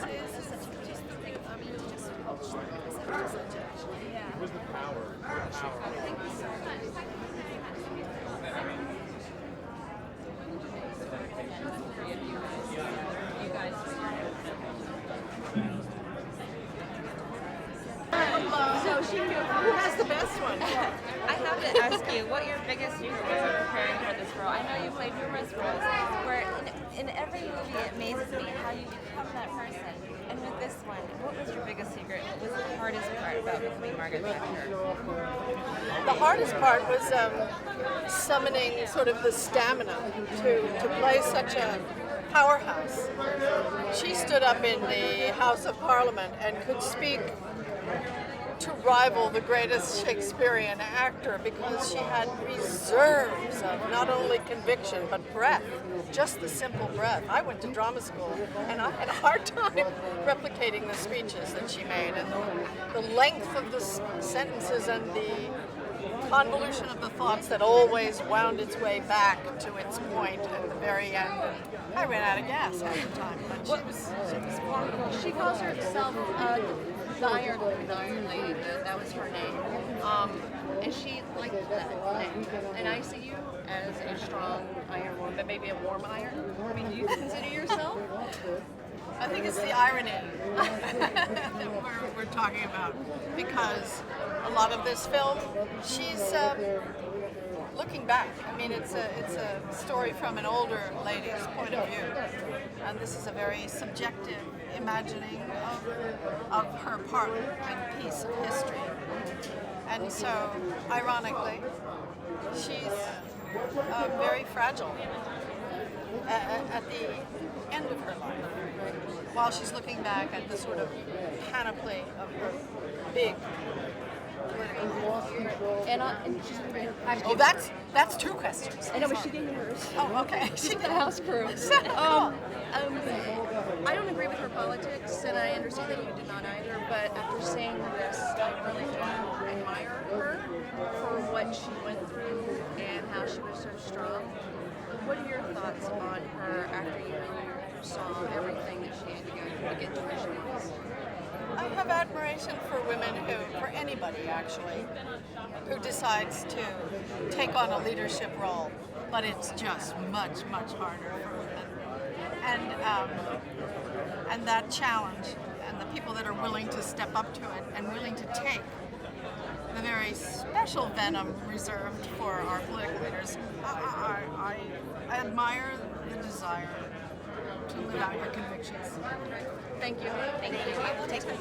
This is just the thing. I mean, it's just such a, yeah. It was the power. Thank you so much. You guys. So who has the best one? I have to ask you, what your biggest fear was in preparing for this role? I know you played numerous roles, where in every movie it amazes me how you become that person. And with this one, what was your biggest secret? What was the hardest part about becoming Margaret Thatcher? The hardest part was summoning sort of the stamina to play such a powerhouse. She stood up in the House of Parliament and could speak to rival the greatest Shakespearean actor because she had reserves of not only conviction but breath, just the simple breath. I went to drama school and I had a hard time replicating the speeches that she made, and the length of the sentences and the convolution of the thoughts that always wound its way back to its point at the very end. And I ran out of gas half the time, but she was formidable. She calls herself the Iron Lady. That was her name. And she liked that name. And I see you as a strong iron woman, but maybe a warm iron. I mean, do you consider yourself? I think it's the irony that we're talking about, because a lot of this film, she's looking back. I mean, it's a story from an older lady's point of view, and this is a very subjective imagining of her part and piece of history. And so, ironically, she's very fragile at the end of her life, while she's looking back at the sort of panoply of her big political life. Oh, that's two questions. I know, but she gave me hers. Oh, okay. She's the house crew. I don't agree with her politics, and I understand that you did not either, but after seeing this, I really do admire her for what she went through and how she was so strong. What are your thoughts on her after you saw everything that she had to go through to get to where she was? I have admiration for women for anybody actually, who decides to take on a leadership role, but it's just much, much harder for women. And that challenge, and the people that are willing to step up to it and willing to take the very special venom reserved for our political leaders, I admire the desire to live out your convictions. Thank you. Thank you. Take care.